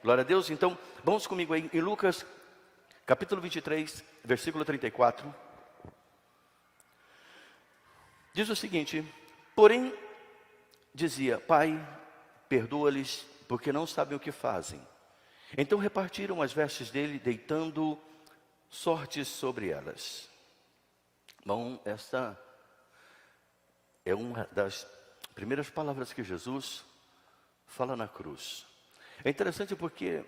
Glória a Deus. Então, vamos comigo aí em Lucas, capítulo 23, versículo 34. Diz o seguinte: porém, dizia, Pai, perdoa-lhes, porque não sabem o que fazem. Então repartiram as vestes dele, deitando sortes sobre elas. Bom, esta é uma das primeiras palavras que Jesus fala na cruz. É interessante porque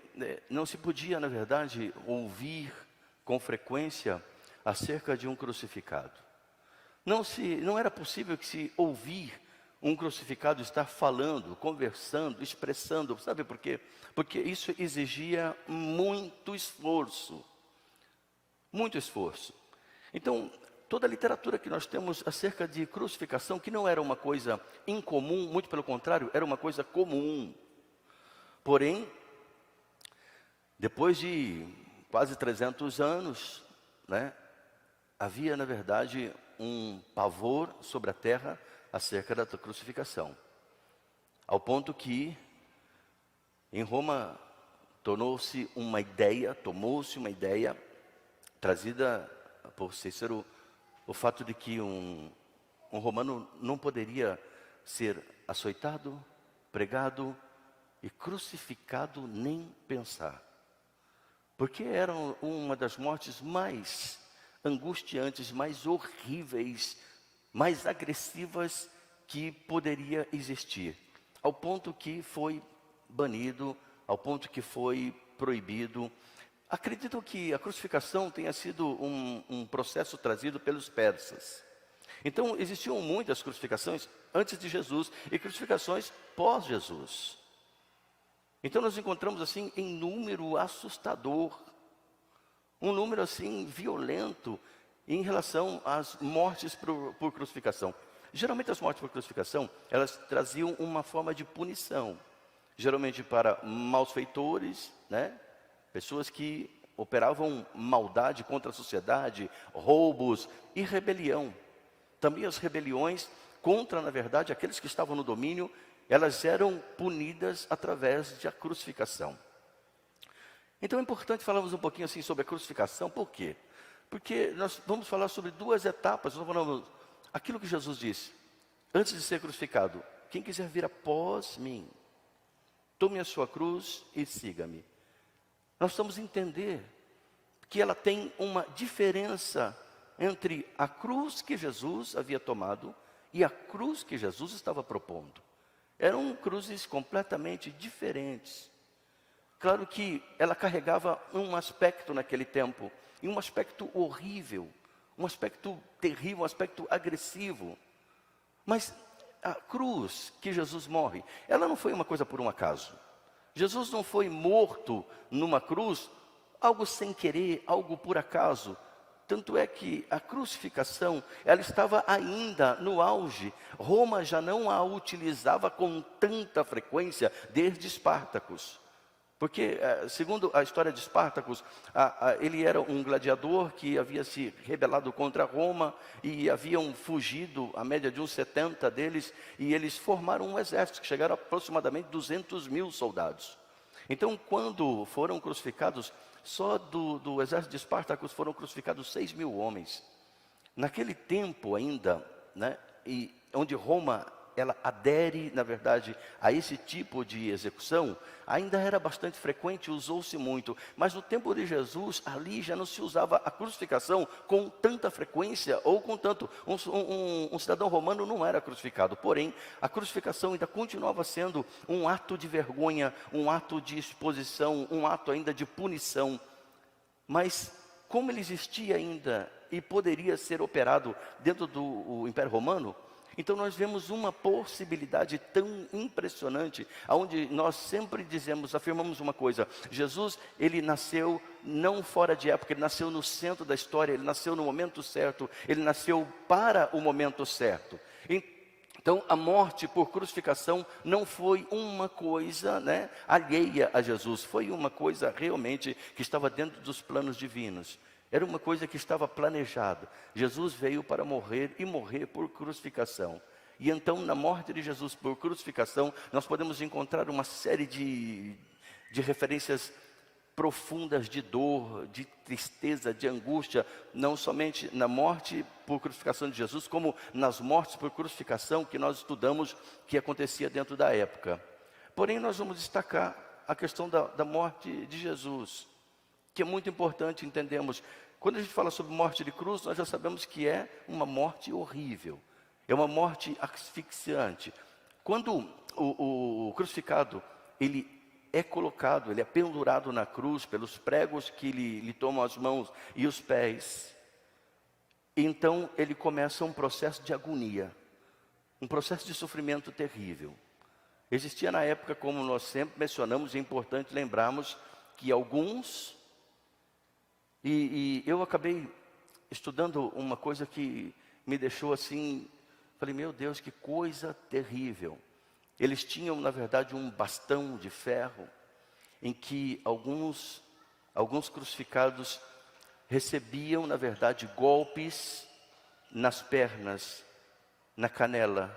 não se podia, na verdade, ouvir com frequência acerca de um crucificado. Não era possível que se ouvir um crucificado estar falando, conversando, expressando. Sabe por quê? Porque isso exigia muito esforço. Muito esforço. Então, toda a literatura que nós temos acerca de crucificação, que não era uma coisa incomum, muito pelo contrário, era uma coisa comum. Porém, depois de quase 300 anos, havia, na verdade, um pavor sobre a terra acerca da crucificação. Ao ponto que, em Roma, tomou-se uma ideia trazida por Cícero, o fato de que um romano não poderia ser açoitado, pregado e crucificado nem pensar. Porque era uma das mortes mais angustiantes, mais horríveis, mais agressivas que poderia existir. Ao ponto que foi banido, ao ponto que foi proibido. Acredito que a crucificação tenha sido um processo trazido pelos persas. Então existiam muitas crucificações antes de Jesus e crucificações pós-Jesus. Então nós encontramos assim em número assustador, um número assim violento em relação às mortes por crucificação. Geralmente as mortes por crucificação, elas traziam uma forma de punição. Geralmente para malfeitores, pessoas que operavam maldade contra a sociedade, roubos e rebelião. Também as rebeliões contra, na verdade, aqueles que estavam no domínio, elas eram punidas através da crucificação. Então é importante falarmos um pouquinho assim sobre a crucificação. Por quê? Porque nós vamos falar sobre duas etapas. Nós falamos aquilo que Jesus disse: antes de ser crucificado, quem quiser vir após mim, tome a sua cruz e siga-me. Nós vamos entender que ela tem uma diferença entre a cruz que Jesus havia tomado e a cruz que Jesus estava propondo. Eram cruzes completamente diferentes. Claro que ela carregava um aspecto naquele tempo, e um aspecto horrível, um aspecto terrível, um aspecto agressivo. Mas a cruz que Jesus morre, ela não foi uma coisa por um acaso. Jesus não foi morto numa cruz, algo sem querer, algo por acaso. Tanto é que a crucificação, ela estava ainda no auge. Roma já não a utilizava com tanta frequência desde Espartacus. Porque, segundo a história de Espartacus, ele era um gladiador que havia se rebelado contra Roma e haviam fugido, a média de uns 70 deles, e eles formaram um exército que chegaram a aproximadamente 200 mil soldados. Então, quando foram crucificados, só do exército de Espartacus foram crucificados 6 mil homens. Naquele tempo ainda, e onde Roma ela adere, na verdade, a esse tipo de execução, ainda era bastante frequente, usou-se muito. Mas no tempo de Jesus, ali já não se usava a crucificação com tanta frequência, ou com tanto. Um cidadão romano não era crucificado. Porém, a crucificação ainda continuava sendo um ato de vergonha, um ato de exposição, um ato ainda de punição. Mas, como ele existia ainda e poderia ser operado dentro do Império Romano, então nós vemos uma possibilidade tão impressionante, onde nós sempre afirmamos uma coisa: Jesus, ele nasceu não fora de época, ele nasceu no centro da história, ele nasceu no momento certo, ele nasceu para o momento certo. Então a morte por crucificação não foi uma coisa alheia a Jesus, foi uma coisa realmente que estava dentro dos planos divinos. Era uma coisa que estava planejada. Jesus veio para morrer e morrer por crucificação. E então, na morte de Jesus por crucificação, nós podemos encontrar uma série de de referências profundas de dor, de tristeza, de angústia, não somente na morte por crucificação de Jesus, como nas mortes por crucificação que nós estudamos que acontecia dentro da época. Porém, nós vamos destacar a questão da morte de Jesus, que é muito importante entendermos. Quando a gente fala sobre morte de cruz, nós já sabemos que é uma morte horrível, é uma morte asfixiante. Quando o crucificado, ele é colocado, ele é pendurado na cruz pelos pregos que lhe tomam as mãos e os pés, então ele começa um processo de agonia, um processo de sofrimento terrível. Existia na época, como nós sempre mencionamos, é importante lembrarmos que alguns, e eu acabei estudando uma coisa que me deixou assim, falei, meu Deus, que coisa terrível. Eles tinham, na verdade, um bastão de ferro, em que alguns crucificados recebiam, na verdade, golpes nas pernas, na canela,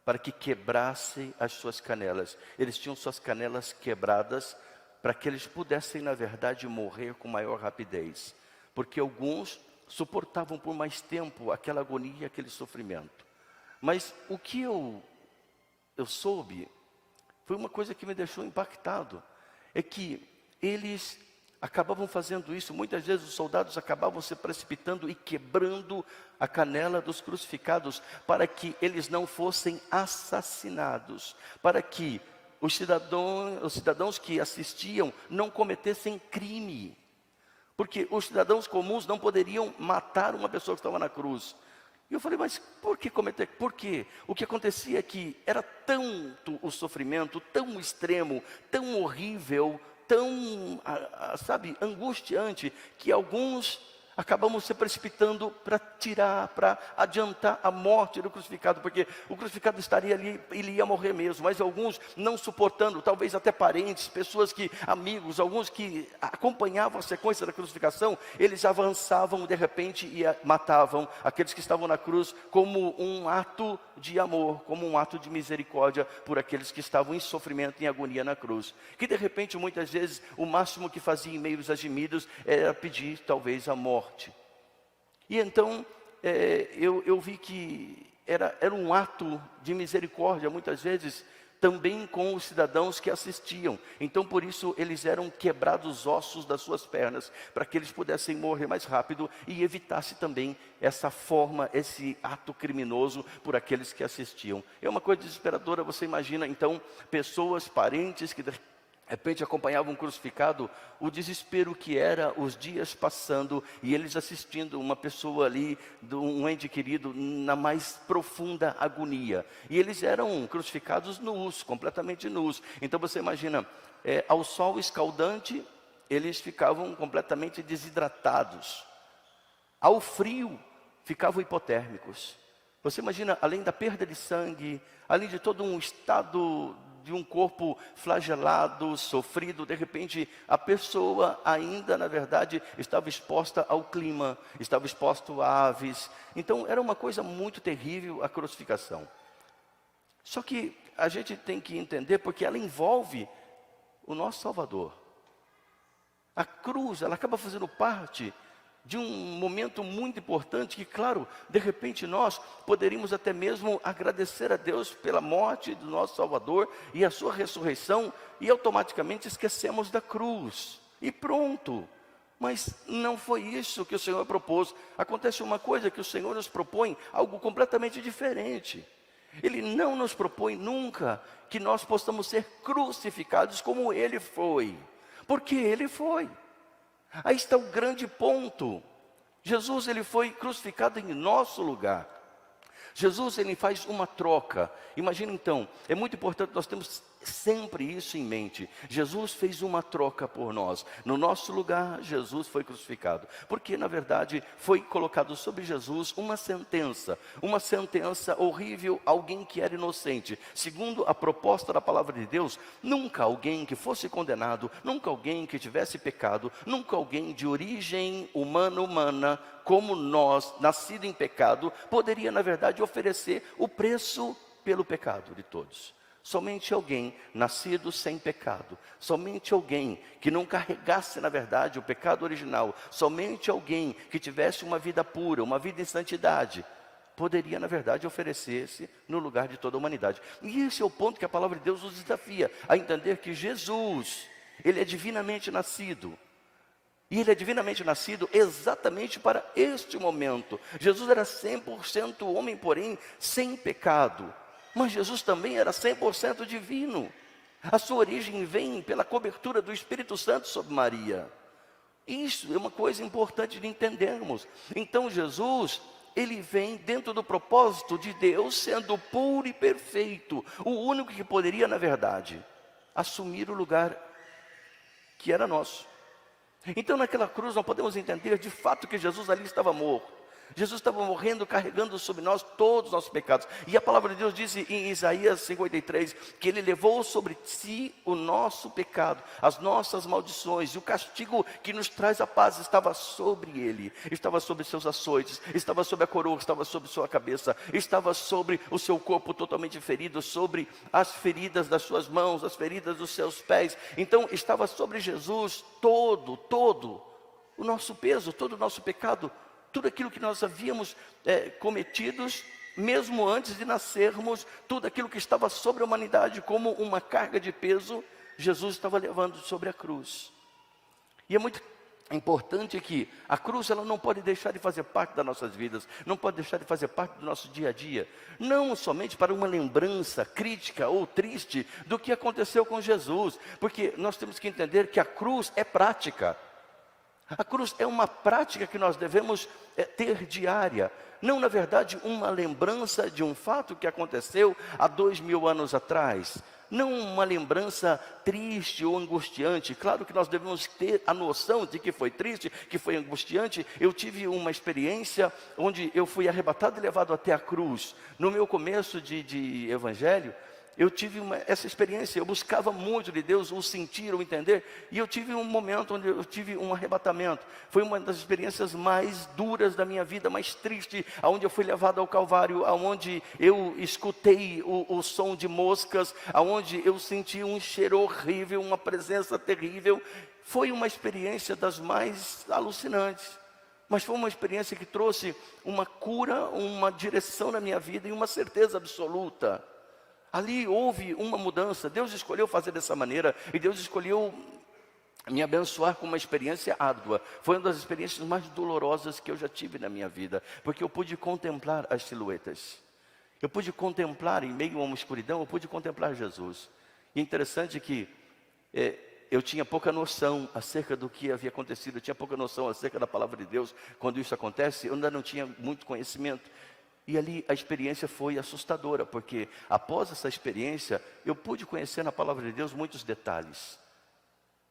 para que quebrassem as suas canelas. Eles tinham suas canelas quebradas, para que eles pudessem, na verdade, morrer com maior rapidez. Porque alguns suportavam por mais tempo aquela agonia, aquele sofrimento. Mas o que eu soube, foi uma coisa que me deixou impactado, é que eles acabavam fazendo isso, muitas vezes os soldados acabavam se precipitando e quebrando a canela dos crucificados, para que eles não fossem assassinados, para que os cidadãos que assistiam não cometessem crime, porque os cidadãos comuns não poderiam matar uma pessoa que estava na cruz. E eu falei, mas por que cometer? Por quê? O que acontecia é que era tanto o sofrimento, tão extremo, tão horrível, tão, sabe, angustiante, que alguns acabamos se precipitando para tirar, para adiantar a morte do crucificado, porque o crucificado estaria ali, ele ia morrer mesmo, mas alguns não suportando, talvez até parentes, pessoas que, amigos, alguns que acompanhavam a sequência da crucificação, eles avançavam de repente e matavam aqueles que estavam na cruz, como um ato de amor, como um ato de misericórdia por aqueles que estavam em sofrimento, em agonia na cruz, que de repente muitas vezes o máximo que fazia em meio aos gemidos era pedir talvez a morte. E então eu vi que era um ato de misericórdia, muitas vezes, também com os cidadãos que assistiam. Então por isso eles eram quebrados os ossos das suas pernas, para que eles pudessem morrer mais rápido e evitasse também essa forma, esse ato criminoso por aqueles que assistiam. É uma coisa desesperadora, você imagina então pessoas, parentes que de repente acompanhavam um crucificado, o desespero que era, os dias passando e eles assistindo uma pessoa ali, um ente querido, na mais profunda agonia. E eles eram crucificados nus, completamente nus. Então você imagina, ao sol escaldante, eles ficavam completamente desidratados. Ao frio, ficavam hipotérmicos. Você imagina, além da perda de sangue, além de todo um estado de um corpo flagelado, sofrido, de repente a pessoa ainda, na verdade, estava exposta ao clima, estava exposta a aves. Então era uma coisa muito terrível a crucificação. Só que a gente tem que entender, porque ela envolve o nosso Salvador. A cruz, ela acaba fazendo parte de um momento muito importante que, claro, de repente nós poderíamos até mesmo agradecer a Deus pela morte do nosso Salvador e a sua ressurreição, e automaticamente esquecemos da cruz, e pronto. Mas não foi isso que o Senhor propôs. Acontece uma coisa, que o Senhor nos propõe algo completamente diferente. Ele não nos propõe nunca que nós possamos ser crucificados como Ele foi, porque Ele foi. Aí está o grande ponto. Jesus, ele foi crucificado em nosso lugar. Jesus, ele faz uma troca. Imagina então, é muito importante nós temos sempre isso em mente. Jesus fez uma troca por nós. No nosso lugar, Jesus foi crucificado. Porque, na verdade, foi colocado sobre Jesus uma sentença horrível, alguém que era inocente. Segundo a proposta da palavra de Deus, nunca alguém que fosse condenado, nunca alguém que tivesse pecado, nunca alguém de origem humana, como nós, nascido em pecado, poderia, na verdade, oferecer o preço pelo pecado de todos. Somente alguém nascido sem pecado, somente alguém que não carregasse, na verdade, o pecado original, somente alguém que tivesse uma vida pura, uma vida em santidade, poderia, na verdade, oferecer-se no lugar de toda a humanidade. E esse é o ponto que a palavra de Deus nos desafia, a entender que Jesus, Ele é divinamente nascido. E Ele é divinamente nascido exatamente para este momento. Jesus era 100% homem, porém, sem pecado. Mas Jesus também era 100% divino. A sua origem vem pela cobertura do Espírito Santo sobre Maria. Isso é uma coisa importante de entendermos. Então Jesus, Ele vem dentro do propósito de Deus, sendo puro e perfeito. O único que poderia, na verdade, assumir o lugar que era nosso. Então naquela cruz nós podemos entender de fato que Jesus ali estava morto. Jesus estava morrendo, carregando sobre nós todos os nossos pecados. E a palavra de Deus diz em Isaías 53, que Ele levou sobre si o nosso pecado, as nossas maldições, e o castigo que nos traz a paz estava sobre Ele, estava sobre seus açoites, estava sobre a coroa, estava sobre sua cabeça, estava sobre o seu corpo totalmente ferido, sobre as feridas das suas mãos, as feridas dos seus pés. Então estava sobre Jesus todo o nosso peso, todo o nosso pecado, tudo aquilo que nós havíamos cometidos, mesmo antes de nascermos, tudo aquilo que estava sobre a humanidade como uma carga de peso, Jesus estava levando sobre a cruz. E é muito importante que a cruz ela não pode deixar de fazer parte das nossas vidas, não pode deixar de fazer parte do nosso dia a dia, não somente para uma lembrança crítica ou triste do que aconteceu com Jesus, porque nós temos que entender que a cruz é prática. A cruz é uma prática que nós devemos ter diária, não na verdade uma lembrança de um fato que aconteceu há 2000 anos atrás, não uma lembrança triste ou angustiante. Claro que nós devemos ter a noção de que foi triste, que foi angustiante. Eu tive uma experiência onde eu fui arrebatado e levado até a cruz. No meu começo de evangelho, eu tive essa experiência, eu buscava muito de Deus, o sentir, o entender, e eu tive um momento onde eu tive um arrebatamento. Foi uma das experiências mais duras da minha vida, mais triste, aonde eu fui levado ao Calvário, aonde eu escutei o som de moscas, aonde eu senti um cheiro horrível, uma presença terrível. Foi uma experiência das mais alucinantes, mas foi uma experiência que trouxe uma cura, uma direção na minha vida e uma certeza absoluta. Ali houve uma mudança, Deus escolheu fazer dessa maneira, e Deus escolheu me abençoar com uma experiência árdua. Foi uma das experiências mais dolorosas que eu já tive na minha vida, porque eu pude contemplar as silhuetas. Eu pude contemplar, em meio a uma escuridão, eu pude contemplar Jesus. E interessante que eu tinha pouca noção acerca do que havia acontecido, eu tinha pouca noção acerca da palavra de Deus. Quando isso acontece, eu ainda não tinha muito conhecimento. E ali a experiência foi assustadora, porque após essa experiência, eu pude conhecer na palavra de Deus muitos detalhes.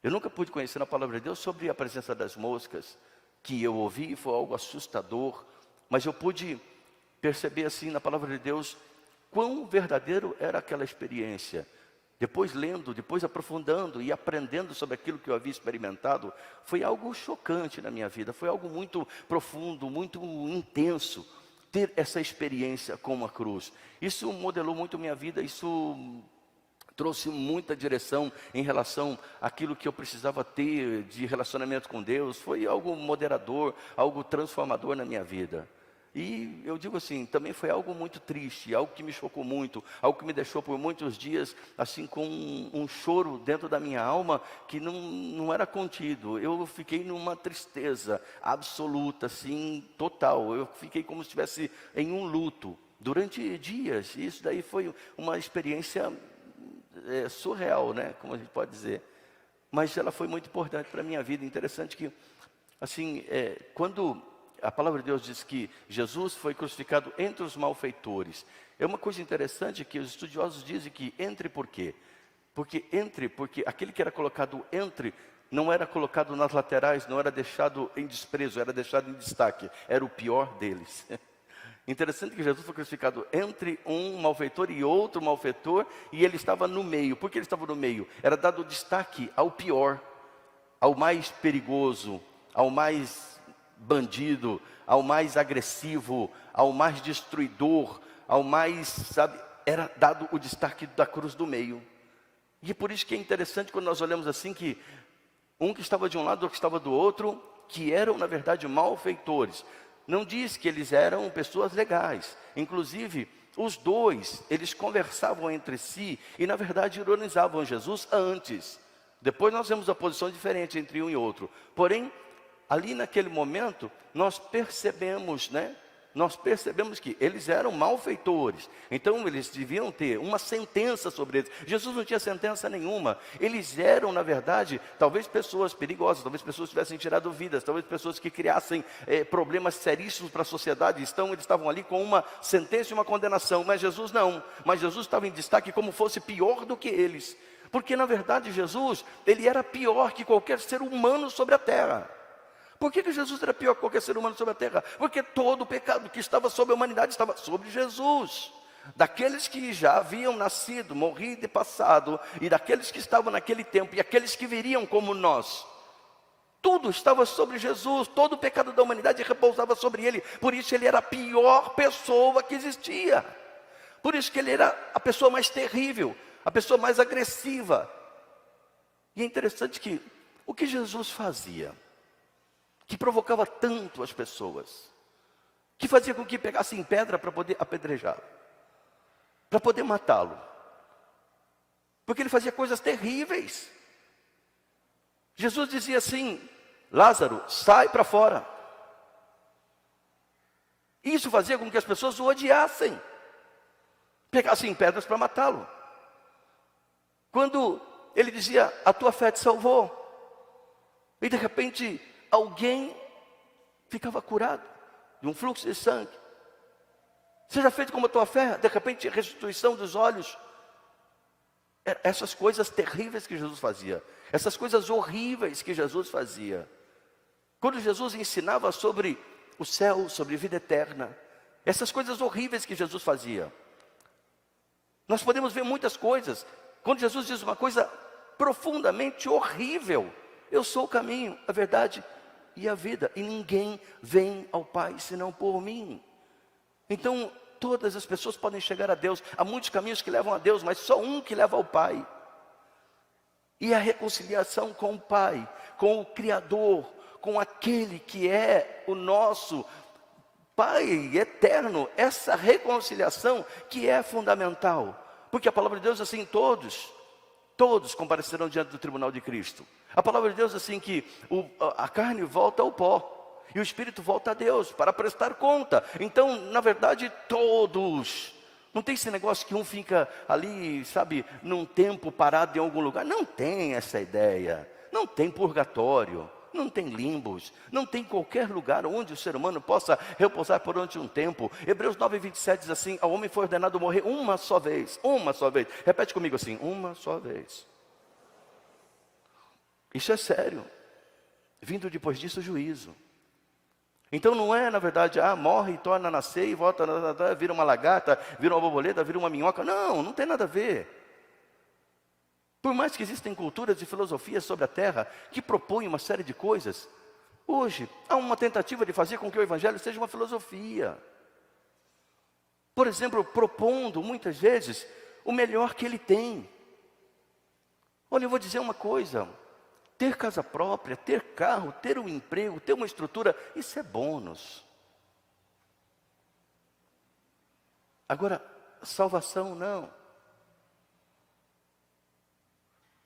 Eu nunca pude conhecer na palavra de Deus sobre a presença das moscas, que eu ouvi e foi algo assustador, mas eu pude perceber assim na palavra de Deus, quão verdadeiro era aquela experiência. Depois lendo, depois aprofundando e aprendendo sobre aquilo que eu havia experimentado, foi algo chocante na minha vida, foi algo muito profundo, muito intenso. Ter essa experiência com a cruz, isso modelou muito minha vida, isso trouxe muita direção em relação àquilo que eu precisava ter de relacionamento com Deus. Foi algo moderador, algo transformador na minha vida. E eu digo assim, também foi algo muito triste, algo que me chocou muito, algo que me deixou por muitos dias assim com um choro dentro da minha alma que não era contido. Eu fiquei numa tristeza absoluta, assim, total. Eu fiquei como se estivesse em um luto durante dias. E isso daí foi uma experiência surreal, né? Como a gente pode dizer. Mas ela foi muito importante para a minha vida. Interessante que, assim, quando a palavra de Deus diz que Jesus foi crucificado entre os malfeitores. É uma coisa interessante que os estudiosos dizem que entre por quê? Porque aquele que era colocado entre, não era colocado nas laterais, não era deixado em desprezo, era deixado em destaque. Era o pior deles. Interessante que Jesus foi crucificado entre um malfeitor e outro malfeitor, e ele estava no meio. Por que ele estava no meio? Era dado destaque ao pior, ao mais perigoso, ao mais bandido, ao mais agressivo, ao mais destruidor, ao mais, era dado o destaque da cruz do meio. E é por isso que é interessante quando nós olhamos assim que um que estava de um lado, outro que estava do outro, que eram na verdade malfeitores. Não diz que eles eram pessoas legais. Inclusive, os dois, eles conversavam entre si e na verdade ironizavam Jesus antes. Depois nós vemos a posição diferente entre um e outro. Porém, ali naquele momento, nós percebemos que eles eram malfeitores. Então eles deviam ter uma sentença sobre eles. Jesus não tinha sentença nenhuma. Eles eram, na verdade, talvez pessoas perigosas, talvez pessoas que tivessem tirado vidas, talvez pessoas que criassem problemas seríssimos para a sociedade. Então eles estavam ali com uma sentença e uma condenação. Mas Jesus não. Mas Jesus estava em destaque como fosse pior do que eles. Porque na verdade Jesus, ele era pior que qualquer ser humano sobre a terra. Por que Jesus era pior que qualquer ser humano sobre a terra? Porque todo o pecado que estava sobre a humanidade estava sobre Jesus. Daqueles que já haviam nascido, morrido e passado, e daqueles que estavam naquele tempo, e aqueles que viriam como nós. Tudo estava sobre Jesus, todo o pecado da humanidade repousava sobre ele. Por isso ele era a pior pessoa que existia. Por isso que ele era a pessoa mais terrível, a pessoa mais agressiva. E é interessante que o que Jesus fazia, que provocava tanto as pessoas, que fazia com que pegassem pedra para poder apedrejá-lo, para poder matá-lo, porque ele fazia coisas terríveis. Jesus dizia assim: Lázaro, sai para fora. Isso fazia com que as pessoas o odiassem, pegassem pedras para matá-lo. Quando ele dizia: a tua fé te salvou, e de repente alguém ficava curado de um fluxo de sangue. Seja feito como a tua fé, de repente restituição dos olhos. Essas coisas terríveis que Jesus fazia, essas coisas horríveis que Jesus fazia. Quando Jesus ensinava sobre o céu, sobre vida eterna, essas coisas horríveis que Jesus fazia. Nós podemos ver muitas coisas. Quando Jesus diz uma coisa profundamente horrível: eu sou o caminho, a verdade e a vida, e ninguém vem ao Pai senão por mim. Então todas as pessoas podem chegar a Deus. Há muitos caminhos que levam a Deus, mas só um que leva ao Pai. E a reconciliação com o Pai, com o Criador, com aquele que é o nosso Pai eterno. Essa reconciliação que é fundamental, porque a palavra de Deus assim: todos comparecerão diante do tribunal de Cristo. A palavra de Deus assim que a carne volta ao pó, e o espírito volta a Deus para prestar conta. Então, na verdade, todos. Não tem esse negócio que um fica ali, sabe, num tempo parado em algum lugar. Não tem essa ideia. Não tem purgatório, não tem limbos, não tem qualquer lugar onde o ser humano possa repousar por um tempo. Hebreus 9:27 diz assim: ao homem foi ordenado morrer uma só vez. Uma só vez. Repete comigo assim: uma só vez. Isso é sério. Vindo depois disso o juízo. Então não é, na verdade, morre e torna a nascer e volta, vira uma lagarta, vira uma borboleta, vira uma minhoca. Não, não tem nada a ver. Por mais que existem culturas e filosofias sobre a terra que propõem uma série de coisas, hoje há uma tentativa de fazer com que o Evangelho seja uma filosofia. Por exemplo, propondo muitas vezes o melhor que ele tem. Olha, eu vou dizer uma coisa: ter casa própria, ter carro, ter um emprego, ter uma estrutura, isso é bônus. Agora, salvação não.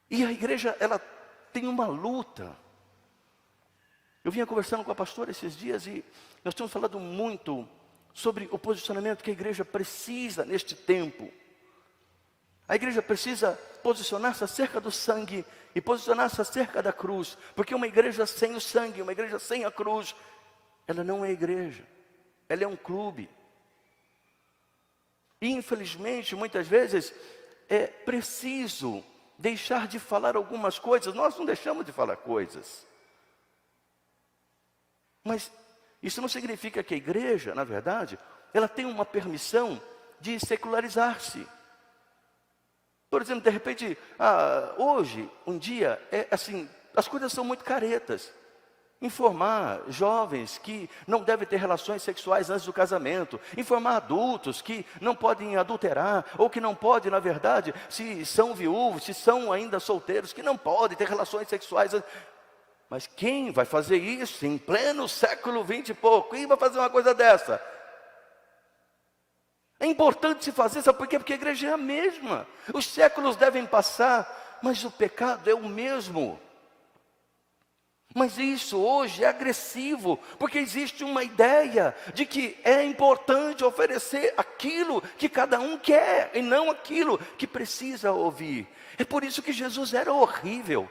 E a igreja, ela tem uma luta. Eu vinha conversando com a pastora esses dias e nós temos falado muito sobre o posicionamento que a igreja precisa neste tempo. A igreja precisa posicionar-se acerca do sangue e posicionar-se acerca da cruz, porque uma igreja sem o sangue, uma igreja sem a cruz, ela não é igreja, ela é um clube. E infelizmente, muitas vezes, é preciso deixar de falar algumas coisas. Nós não deixamos de falar coisas, mas isso não significa que a igreja, na verdade, ela tem uma permissão de secularizar-se. Por exemplo, de repente, hoje, um dia, assim, as coisas são muito caretas. Informar jovens que não devem ter relações sexuais antes do casamento. Informar adultos que não podem adulterar, ou que não podem, na verdade, se são viúvos, se são ainda solteiros, que não podem ter relações sexuais. Mas quem vai fazer isso em pleno século 20 e pouco? Quem vai fazer uma coisa dessa? É importante se fazer, sabe por quê? Porque a igreja é a mesma. Os séculos devem passar, mas o pecado é o mesmo. Mas isso hoje é agressivo, porque existe uma ideia de que é importante oferecer aquilo que cada um quer, e não aquilo que precisa ouvir. É por isso que Jesus era horrível.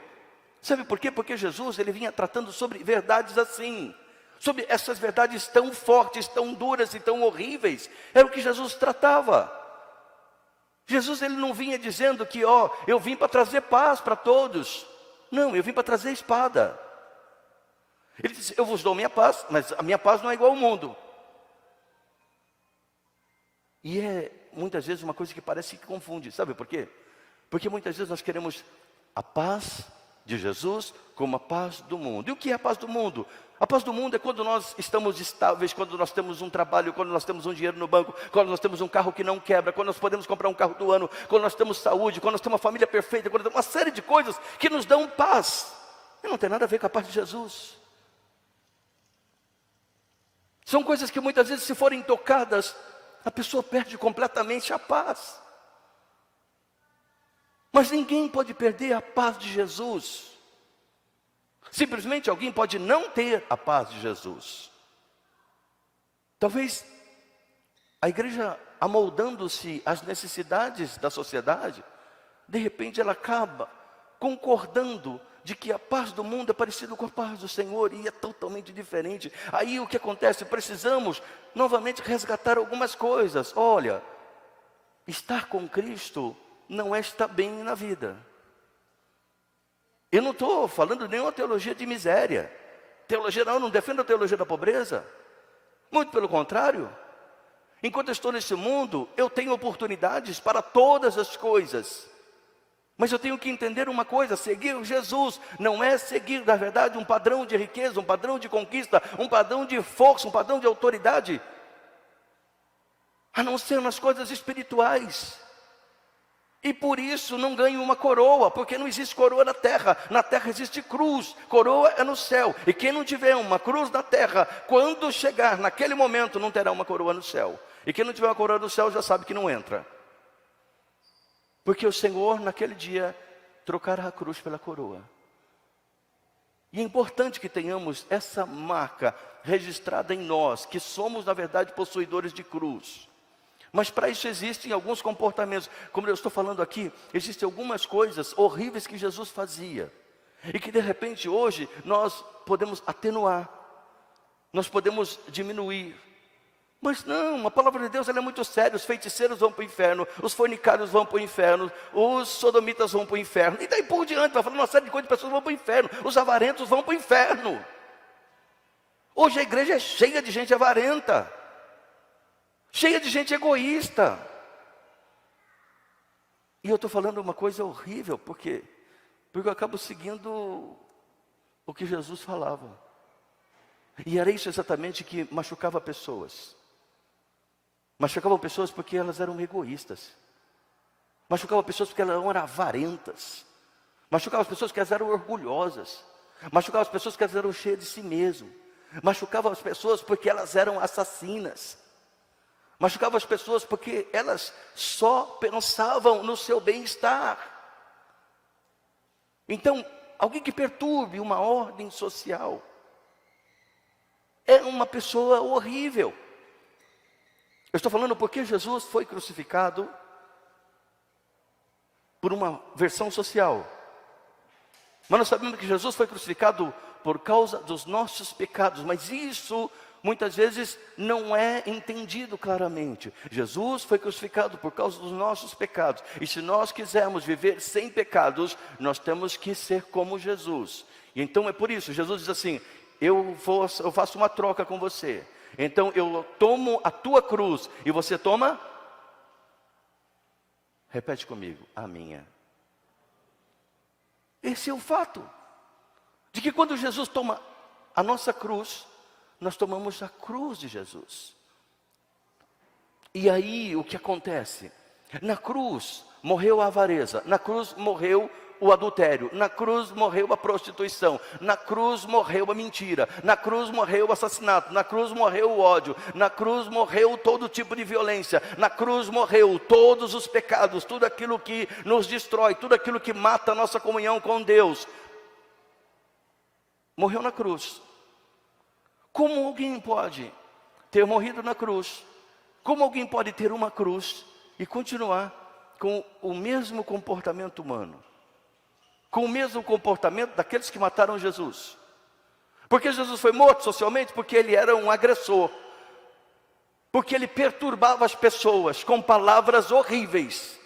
Sabe por quê? Porque Jesus, ele vinha tratando sobre verdades assim, sobre essas verdades tão fortes, tão duras e tão horríveis. Era o que Jesus tratava. Jesus, ele não vinha dizendo que, eu vim para trazer paz para todos. Não, eu vim para trazer espada. Ele disse, eu vos dou minha paz, mas a minha paz não é igual ao mundo. E é muitas vezes uma coisa que parece que confunde, sabe por quê? Porque muitas vezes nós queremos a paz de Jesus como a paz do mundo. E o que é a paz do mundo? A paz do mundo é quando nós estamos estáveis, quando nós temos um trabalho, quando nós temos um dinheiro no banco, quando nós temos um carro que não quebra, quando nós podemos comprar um carro do ano, quando nós temos saúde, quando nós temos uma família perfeita, quando nós temos uma série de coisas que nos dão paz. E não tem nada a ver com a paz de Jesus. São coisas que muitas vezes, se forem tocadas, a pessoa perde completamente a paz. Mas ninguém pode perder a paz de Jesus. Simplesmente alguém pode não ter a paz de Jesus. Talvez a igreja, amoldando-se às necessidades da sociedade, de repente ela acaba concordando de que a paz do mundo é parecida com a paz do Senhor, e é totalmente diferente. Aí o que acontece? Precisamos novamente resgatar algumas coisas. Olha, estar com Cristo não é estar bem na vida. Eu não estou falando nenhuma teologia de miséria. Teologia não, eu não defendo a teologia da pobreza. Muito pelo contrário. Enquanto eu estou nesse mundo, eu tenho oportunidades para todas as coisas. Mas eu tenho que entender uma coisa: seguir Jesus não é seguir, na verdade, um padrão de riqueza, um padrão de conquista, um padrão de força, um padrão de autoridade, a não ser nas coisas espirituais. E por isso não ganho uma coroa, porque não existe coroa na terra existe cruz, coroa é no céu. E quem não tiver uma cruz na terra, quando chegar naquele momento, não terá uma coroa no céu. E quem não tiver uma coroa no céu já sabe que não entra. Porque o Senhor, naquele dia, trocará a cruz pela coroa. E é importante que tenhamos essa marca registrada em nós, que somos, na verdade, possuidores de cruz. Mas para isso existem alguns comportamentos. Como eu estou falando aqui, existem algumas coisas horríveis que Jesus fazia. E que de repente hoje nós podemos atenuar. Nós podemos diminuir. Mas não, a palavra de Deus ela é muito séria. Os feiticeiros vão para o inferno, os fornicários vão para o inferno, os sodomitas vão para o inferno. E daí por diante, vai falando uma série de coisas, de pessoas vão para o inferno. Os avarentos vão para o inferno. Hoje a igreja é cheia de gente avarenta. Cheia de gente egoísta. E eu estou falando uma coisa horrível, porque eu acabo seguindo o que Jesus falava. E era isso exatamente que machucava pessoas. Machucavam pessoas porque elas eram egoístas. Machucavam pessoas porque elas eram avarentas. Machucavam as pessoas porque elas eram orgulhosas. Machucavam as pessoas porque elas eram cheias de si mesmo. Machucavam as pessoas porque elas eram assassinas. Machucavam as pessoas porque elas só pensavam no seu bem-estar. Então, alguém que perturbe uma ordem social é uma pessoa horrível. Eu estou falando porque Jesus foi crucificado por uma versão social. Mas nós sabemos que Jesus foi crucificado por causa dos nossos pecados. Mas isso muitas vezes não é entendido claramente. Jesus foi crucificado por causa dos nossos pecados. E se nós quisermos viver sem pecados, nós temos que ser como Jesus. E então é por isso, Jesus diz assim: eu faço uma troca com você. Então eu tomo a tua cruz e você toma? Repete comigo, a minha. Esse é o fato. De que quando Jesus toma a nossa cruz, nós tomamos a cruz de Jesus. E aí o que acontece? Na cruz morreu a avareza, na cruz morreu o adultério, na cruz morreu a prostituição, na cruz morreu a mentira, na cruz morreu o assassinato, na cruz morreu o ódio, na cruz morreu todo tipo de violência, na cruz morreu todos os pecados, tudo aquilo que nos destrói, tudo aquilo que mata a nossa comunhão com Deus, morreu na cruz. Como alguém pode ter morrido na cruz? Como alguém pode ter uma cruz e continuar com o mesmo comportamento humano? Com o mesmo comportamento daqueles que mataram Jesus? Porque Jesus foi morto socialmente? Porque ele era um agressor. Porque ele perturbava as pessoas com palavras horríveis,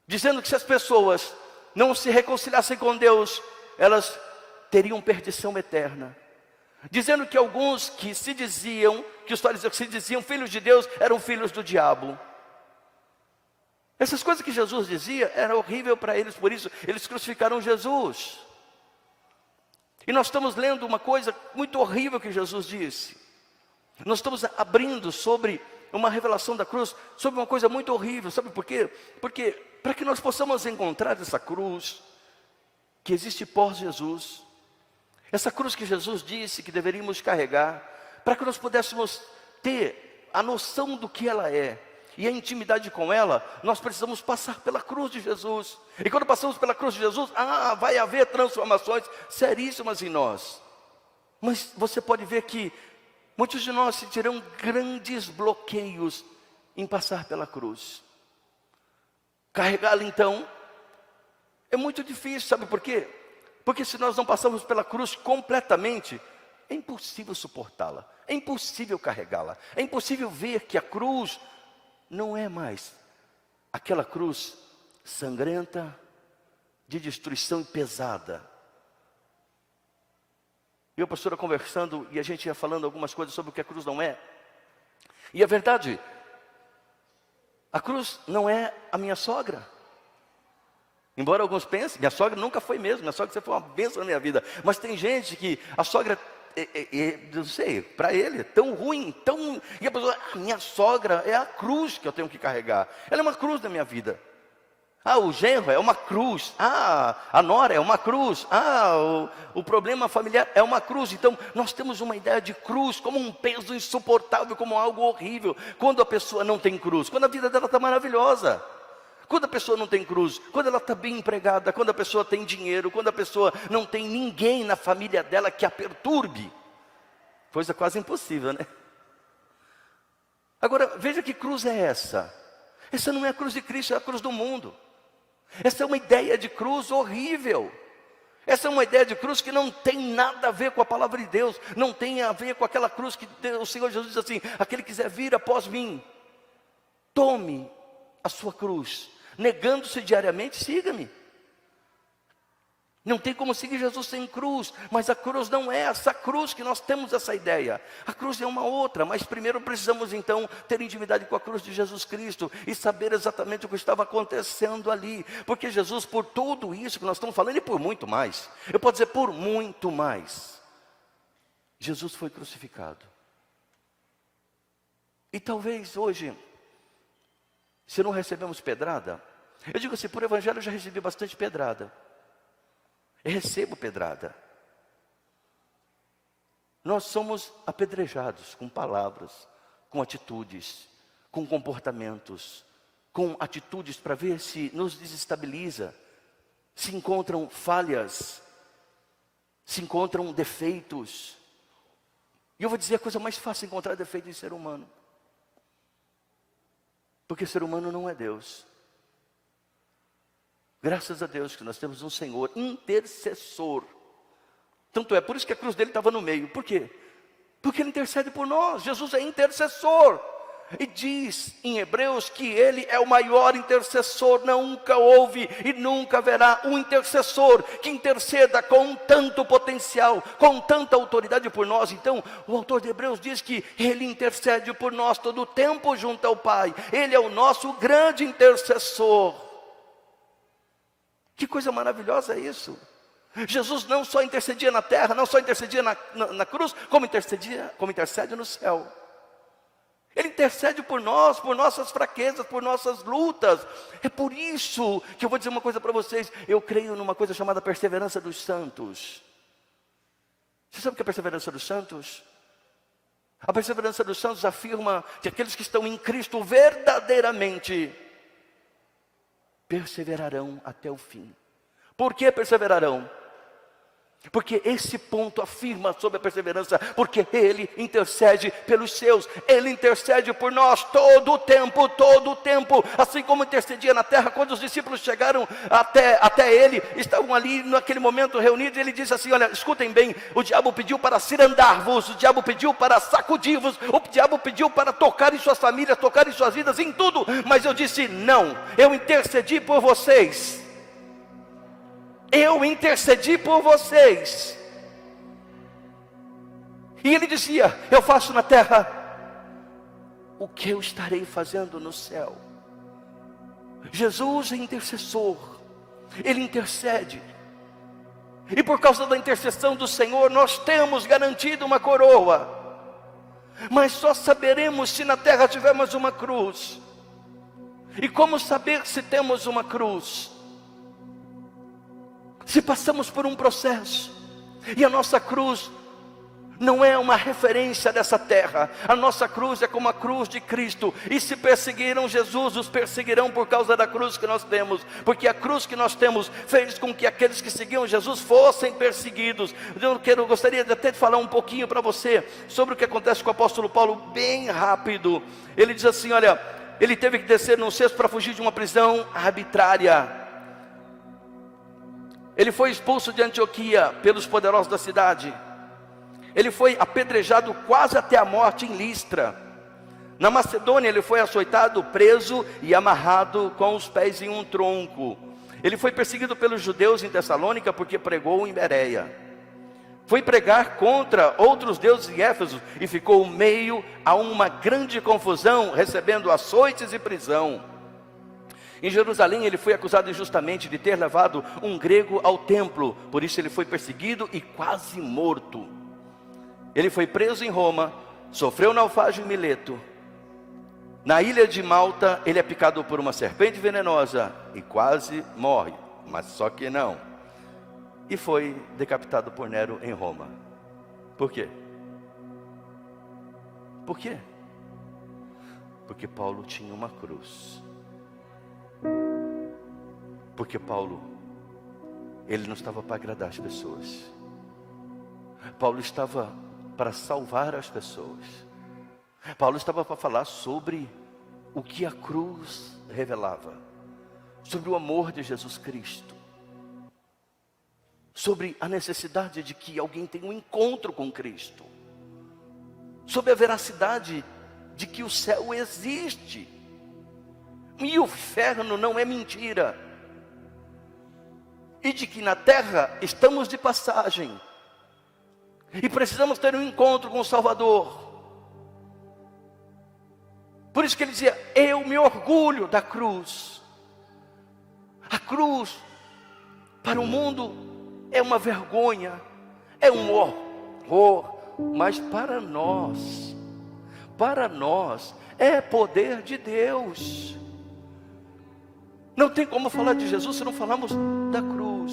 dizendo que se as pessoas não se reconciliassem com Deus, elas teriam perdição eterna. Dizendo que alguns que se diziam, que os fariseus que se diziam filhos de Deus, eram filhos do diabo. Essas coisas que Jesus dizia, era horrível para eles, por isso eles crucificaram Jesus. E nós estamos lendo uma coisa muito horrível que Jesus disse. Nós estamos abrindo sobre uma revelação da cruz, sobre uma coisa muito horrível. Sabe por quê? Porque para que nós possamos encontrar essa cruz que existe pós-Jesus, essa cruz que Jesus disse que deveríamos carregar, para que nós pudéssemos ter a noção do que ela é, e a intimidade com ela, nós precisamos passar pela cruz de Jesus. E quando passamos pela cruz de Jesus, vai haver transformações seríssimas em nós. Mas você pode ver que muitos de nós sentirão grandes bloqueios em passar pela cruz. Carregá-la então é muito difícil, sabe por quê? Porque se nós não passamos pela cruz completamente, é impossível suportá-la, é impossível carregá-la, é impossível ver que a cruz não é mais aquela cruz sangrenta, de destruição e pesada. Eu e a pastora conversando, e a gente ia falando algumas coisas sobre o que a cruz não é. E a verdade, a cruz não é a minha sogra. Embora alguns pensem, minha sogra nunca foi mesmo, minha sogra sempre foi uma bênção na minha vida. Mas tem gente que a sogra, não sei, para ele é tão ruim, tão... E a pessoa, minha sogra é a cruz que eu tenho que carregar. Ela é uma cruz na minha vida. O genro é uma cruz. A nora é uma cruz. O problema familiar é uma cruz. Então, nós temos uma ideia de cruz como um peso insuportável, como algo horrível. Quando a pessoa não tem cruz, quando a vida dela está maravilhosa. Quando a pessoa não tem cruz, quando ela está bem empregada, quando a pessoa tem dinheiro, quando a pessoa não tem ninguém na família dela que a perturbe. Coisa quase impossível, né? Agora, veja que cruz é essa. Essa não é a cruz de Cristo, é a cruz do mundo. Essa é uma ideia de cruz horrível. Essa é uma ideia de cruz que não tem nada a ver com a palavra de Deus. Não tem a ver com aquela cruz que o Senhor Jesus diz assim: aquele que quiser vir após mim, tome a sua cruz, negando-se diariamente, siga-me. Não tem como seguir Jesus sem cruz. Mas a cruz não é essa cruz que nós temos essa ideia. A cruz é uma outra. Mas primeiro precisamos então ter intimidade com a cruz de Jesus Cristo e saber exatamente o que estava acontecendo ali. Porque Jesus, por tudo isso que nós estamos falando, e por muito mais, eu posso dizer por muito mais, Jesus foi crucificado. E talvez hoje, se não recebemos pedrada, eu digo assim, por evangelho eu já recebi bastante pedrada. Eu recebo pedrada. Nós somos apedrejados com palavras, com atitudes, com comportamentos, com atitudes para ver se nos desestabiliza, se encontram falhas, se encontram defeitos. E eu vou dizer a coisa mais fácil: encontrar defeito em ser humano. Porque ser humano não é Deus. Graças a Deus que nós temos um Senhor intercessor. Tanto é por isso que a cruz dele estava no meio. Por quê? Porque ele intercede por nós. Jesus é intercessor. E diz em Hebreus que ele é o maior intercessor. Nunca houve e nunca haverá um intercessor que interceda com tanto potencial, com tanta autoridade por nós. Então o autor de Hebreus diz que ele intercede por nós todo o tempo junto ao Pai. Ele é o nosso grande intercessor. Que coisa maravilhosa é isso. Jesus não só intercedia na terra, não só intercedia na cruz, como intercede no céu. Ele intercede por nós, por nossas fraquezas, por nossas lutas. É por isso que eu vou dizer uma coisa para vocês. Eu creio numa coisa chamada perseverança dos santos. Você sabe o que é a perseverança dos santos? A perseverança dos santos afirma que aqueles que estão em Cristo verdadeiramente perseverarão até o fim. Por que perseverarão? Porque esse ponto afirma sobre a perseverança, porque Ele intercede pelos seus, Ele intercede por nós todo o tempo, assim como intercedia na terra. Quando os discípulos chegaram até Ele, estavam ali naquele momento reunidos, Ele disse assim: olha, escutem bem, o diabo pediu para cirandar-vos, o diabo pediu para sacudir-vos, o diabo pediu para tocar em suas famílias, tocar em suas vidas, em tudo, mas eu disse não, eu intercedi por vocês. Eu intercedi por vocês. E ele dizia: eu faço na terra o que eu estarei fazendo no céu. Jesus é intercessor, Ele intercede. E por causa da intercessão do Senhor, nós temos garantido uma coroa. Mas só saberemos se na terra tivermos uma cruz. E como saber se temos uma cruz? Se passamos por um processo, e a nossa cruz não é uma referência dessa terra, a nossa cruz é como a cruz de Cristo. E se perseguiram Jesus, os perseguirão por causa da cruz que nós temos, porque a cruz que nós temos fez com que aqueles que seguiam Jesus fossem perseguidos. Eu gostaria de até falar um pouquinho para você sobre o que acontece com o apóstolo Paulo, bem rápido. Ele diz assim: olha, ele teve que descer num cesto para fugir de uma prisão arbitrária. Ele foi expulso de Antioquia pelos poderosos da cidade. Ele foi apedrejado quase até a morte em Listra. Na Macedônia ele foi açoitado, preso e amarrado com os pés em um tronco. Ele foi perseguido pelos judeus em Tessalônica porque pregou em Bereia. Foi pregar contra outros deuses em Éfeso e ficou meio a uma grande confusão, recebendo açoites e prisão. Em Jerusalém ele foi acusado injustamente de ter levado um grego ao templo. Por isso ele foi perseguido e quase morto. Ele foi preso em Roma, sofreu naufrágio em Mileto. Na ilha de Malta ele é picado por uma serpente venenosa e quase morre, mas só que não. E foi decapitado por Nero em Roma. Por quê? Por quê? Porque Paulo tinha uma cruz. Porque Paulo, ele não estava para agradar as pessoas. Paulo estava para salvar as pessoas. Paulo estava para falar sobre o que a cruz revelava, sobre o amor de Jesus Cristo, sobre a necessidade de que alguém tenha um encontro com Cristo, sobre a veracidade de que o céu existe e o inferno não é mentira, e de que na terra estamos de passagem e precisamos ter um encontro com o Salvador. Por isso que ele dizia: eu me orgulho da cruz. A cruz para o mundo é uma vergonha, é um horror, mas para nós é poder de Deus. Não tem como falar de Jesus se não falamos da cruz.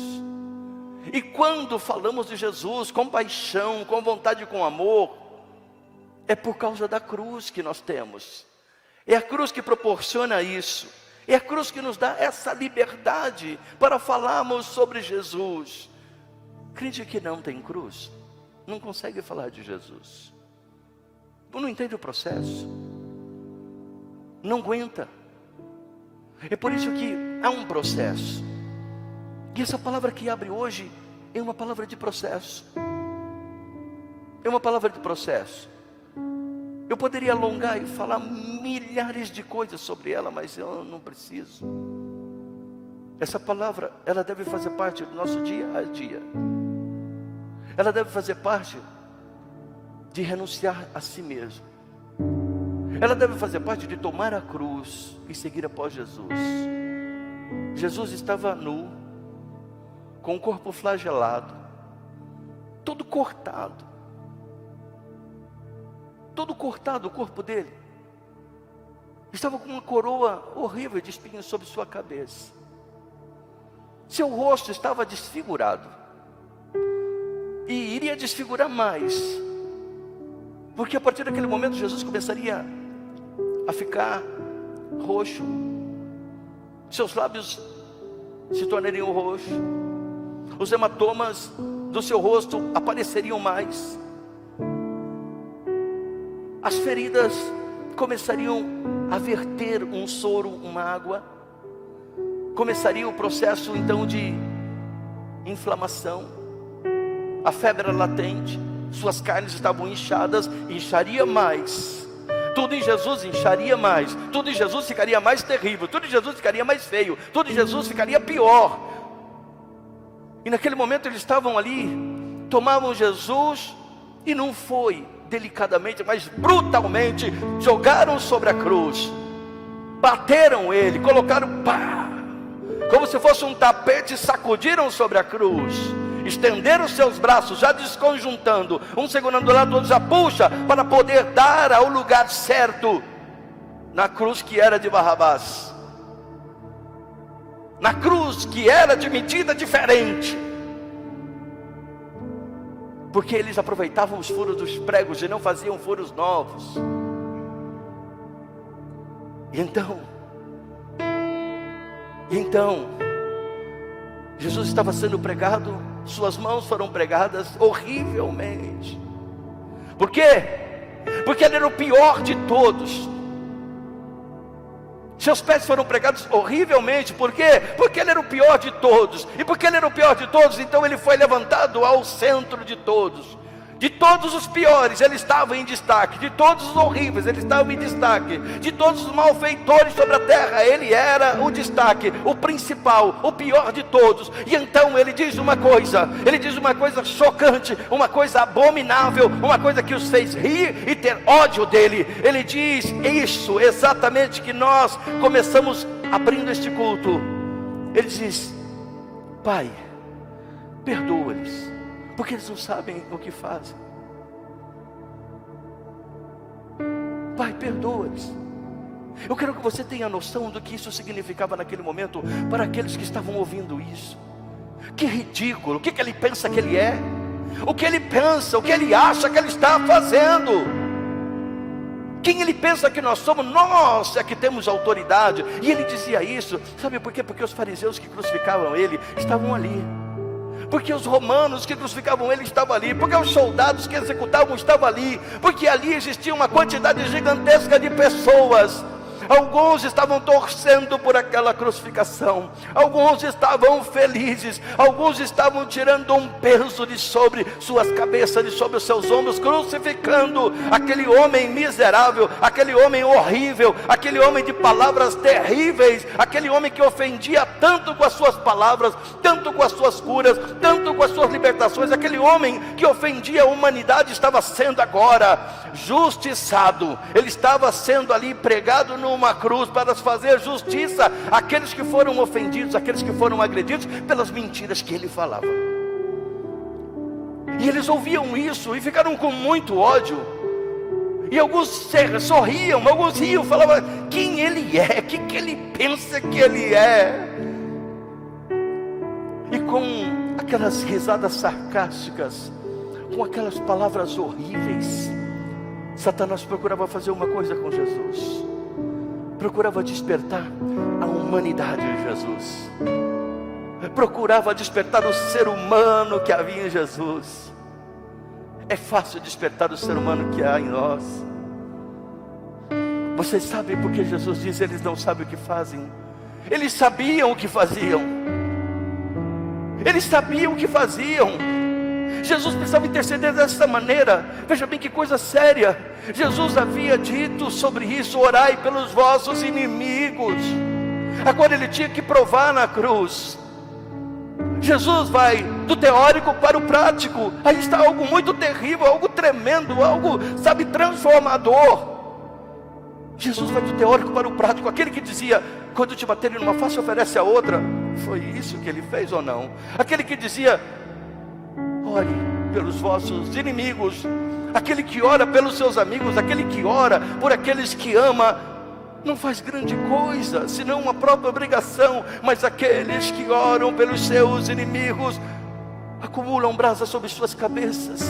E quando falamos de Jesus com paixão, com vontade, com amor, é por causa da cruz que nós temos. É a cruz que proporciona isso. É a cruz que nos dá essa liberdade para falarmos sobre Jesus. Crente que não tem cruz não consegue falar de Jesus. Não entende o processo, não aguenta. É por isso que há um processo. E essa palavra que abre hoje é uma palavra de processo. É uma palavra de processo. Eu poderia alongar e falar milhares de coisas sobre ela, mas eu não preciso. Essa palavra, ela deve fazer parte do nosso dia a dia. Ela deve fazer parte de renunciar a si mesmo. Ela deve fazer parte de tomar a cruz e seguir após Jesus. Jesus estava nu, com o corpo flagelado, todo cortado o corpo dele. Estava com uma coroa horrível de espinhos sobre sua cabeça. Seu rosto estava desfigurado, e iria desfigurar mais, porque a partir daquele momento Jesus começaria a ficar roxo, seus lábios se tornariam roxos, os hematomas do seu rosto apareceriam mais, as feridas começariam a verter um soro, uma água, começaria o processo então de inflamação, a febre era latente, suas carnes estavam inchadas, incharia mais. Tudo em Jesus incharia mais, tudo em Jesus ficaria mais terrível, tudo em Jesus ficaria mais feio, tudo em Jesus ficaria pior. E naquele momento eles estavam ali, tomavam Jesus, e não foi delicadamente, mas brutalmente, jogaram sobre a cruz, bateram ele, colocaram, pá, como se fosse um tapete, sacudiram sobre a cruz, estenderam seus braços, já desconjuntando, um segurando do lado, outro já puxa, para poder dar ao lugar certo, na cruz que era de Barrabás, na cruz que era de medida diferente, porque eles aproveitavam os furos dos pregos e não faziam furos novos. E então, Jesus estava sendo pregado, suas mãos foram pregadas horrivelmente. Por quê? Porque ele era o pior de todos. Seus pés foram pregados horrivelmente. Por quê? Porque ele era o pior de todos. E porque ele era o pior de todos, então ele foi levantado ao centro de todos. De todos os piores, ele estava em destaque. De todos os horríveis, ele estava em destaque. De todos os malfeitores sobre a terra, ele era o destaque, o principal, o pior de todos. E então ele diz uma coisa chocante, uma coisa abominável, uma coisa que os fez rir e ter ódio dele. Ele diz isso exatamente que nós começamos abrindo este culto. Ele diz: Pai, perdoa-lhes, porque eles não sabem o que fazem. Pai, perdoa-lhes. Eu quero que você tenha noção do que isso significava naquele momento, para aqueles que estavam ouvindo isso. Que ridículo, o que ele pensa que ele é? O que ele pensa, o que ele acha que ele está fazendo? Quem ele pensa que nós somos? Nós é que temos autoridade. E ele dizia isso, sabe por quê? Porque os fariseus que crucificavam ele estavam ali, porque os romanos que crucificavam ele estavam ali, porque os soldados que executavam estavam ali, porque ali existia uma quantidade gigantesca de pessoas. Alguns estavam torcendo por aquela crucificação, alguns estavam felizes, alguns estavam tirando um peso de sobre suas cabeças, de sobre os seus ombros, crucificando aquele homem miserável, aquele homem horrível, aquele homem de palavras terríveis, aquele homem que ofendia tanto com as suas palavras, tanto com as suas curas, tanto com as suas libertações. Aquele homem que ofendia a humanidade estava sendo agora justiçado. Ele estava sendo ali pregado numa cruz para fazer justiça àqueles que foram ofendidos, àqueles que foram agredidos pelas mentiras que ele falava. E eles ouviam isso e ficaram com muito ódio. E alguns sorriam, alguns riam, falavam: quem ele é? O que ele pensa que ele é? E com aquelas risadas sarcásticas, com aquelas palavras horríveis, Satanás procurava fazer uma coisa com Jesus, procurava despertar a humanidade de Jesus, procurava despertar o ser humano que havia em Jesus. É fácil despertar o ser humano que há em nós. Vocês sabem porque Jesus diz: eles não sabem o que fazem? Eles sabiam o que faziam. Eles sabiam o que faziam. Jesus precisava interceder dessa maneira. Veja bem que coisa séria. Jesus havia dito sobre isso: orai pelos vossos inimigos. Agora ele tinha que provar na cruz. Jesus vai do teórico para o prático. Aí está algo muito terrível, algo tremendo, algo, sabe, transformador. Jesus vai do teórico para o prático. Aquele que dizia: quando te baterem numa face, oferece a outra. Foi isso que ele fez ou não? Aquele que dizia: ore pelos vossos inimigos. Aquele que ora pelos seus amigos, aquele que ora por aqueles que ama, não faz grande coisa, senão uma própria obrigação. Mas aqueles que oram pelos seus inimigos acumulam brasa sobre suas cabeças.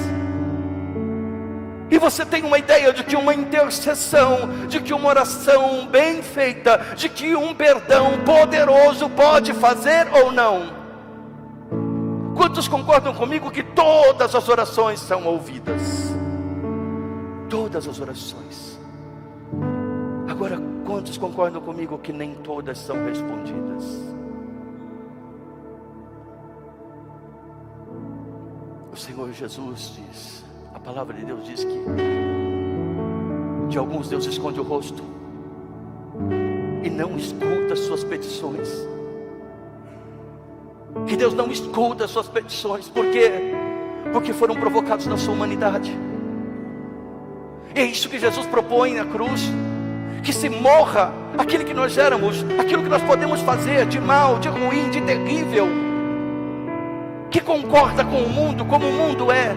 E você tem uma ideia de que uma intercessão, de que uma oração bem feita, de que um perdão poderoso pode fazer ou não? Quantos concordam comigo que todas as orações são ouvidas? Todas as orações. Agora, quantos concordam comigo que nem todas são respondidas? O Senhor Jesus diz, a palavra de Deus diz que de alguns Deus esconde o rosto e não escuta as suas petições. Que Deus não escuta as suas petições. Por quê? Porque foram provocados na sua humanidade. É isso que Jesus propõe na cruz. Que se morra aquilo que nós éramos, aquilo que nós podemos fazer de mal, de ruim, de terrível, que concorda com o mundo, como o mundo é,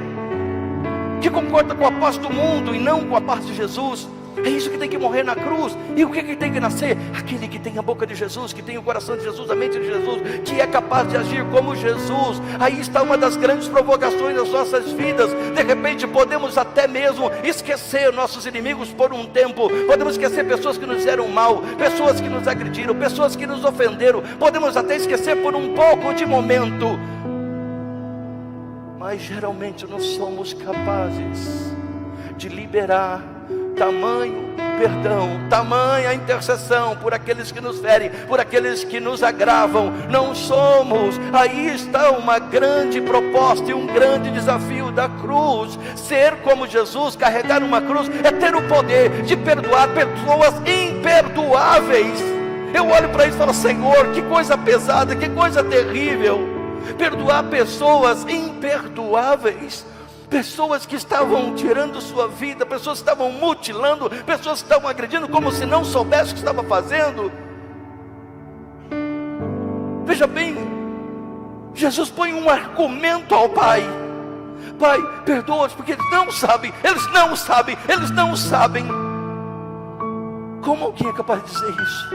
que concorda com a paz do mundo e não com a paz de Jesus. É isso que tem que morrer na cruz. E o que tem que nascer? Aquele que tem a boca de Jesus, que tem o coração de Jesus, a mente de Jesus, que é capaz de agir como Jesus. Aí está uma das grandes provocações das nossas vidas. De repente podemos até mesmo esquecer nossos inimigos por um tempo. Podemos esquecer pessoas que nos fizeram mal, pessoas que nos agrediram, pessoas que nos ofenderam. Podemos até esquecer por um pouco de momento. Mas geralmente não somos capazes de liberar tamanho perdão, tamanha intercessão por aqueles que nos ferem, por aqueles que nos agravam. Não somos. Aí está uma grande proposta e um grande desafio da cruz. Ser como Jesus, carregar uma cruz, é ter o poder de perdoar pessoas imperdoáveis. Eu olho para isso e falo: Senhor, que coisa pesada, que coisa terrível. Perdoar pessoas imperdoáveis. Pessoas que estavam tirando sua vida, pessoas que estavam mutilando, pessoas que estavam agredindo como se não soubesse o que estava fazendo. Veja bem, Jesus põe um argumento ao Pai: Pai, perdoa-os porque eles não sabem, eles não sabem, eles não sabem. Como alguém é capaz de dizer isso?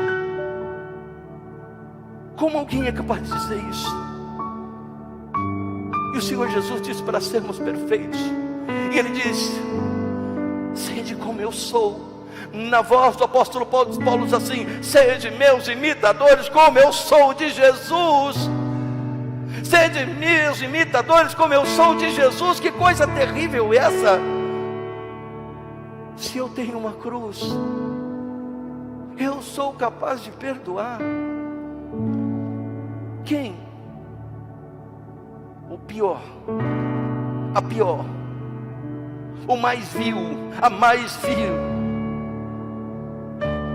Como alguém é capaz de dizer isso? E o Senhor Jesus disse para sermos perfeitos. E Ele diz: sede como eu sou. Na voz do apóstolo Paulo diz assim: sede meus imitadores como eu sou de Jesus. Sede meus imitadores como eu sou de Jesus. Que coisa terrível essa. Se eu tenho uma cruz, eu sou capaz de perdoar. Quem? O pior, a pior, o mais vil, a mais vil,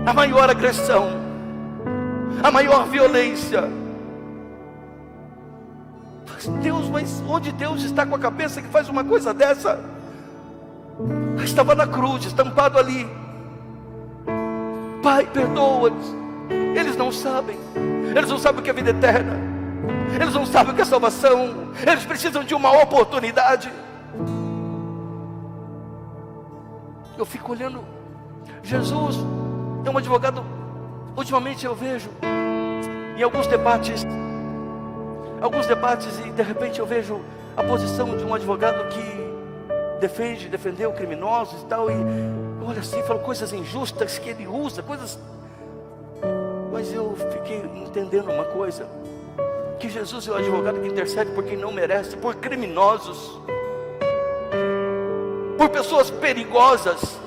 a maior agressão, a maior violência. Deus, mas onde Deus está com a cabeça que faz uma coisa dessa? Estava na cruz, estampado ali: Pai, perdoa-os. Eles não sabem o que é vida eterna. Eles não sabem o que é salvação. Eles precisam de uma oportunidade. Eu fico olhando. Jesus é um advogado. Ultimamente eu vejo em alguns debates, e de repente eu vejo a posição de um advogado que defendeu criminosos e tal, e eu olho assim e falo coisas injustas que ele usa, coisas. Mas eu fiquei entendendo uma coisa: que Jesus é o advogado que intercede por quem não merece, por criminosos, por pessoas perigosas.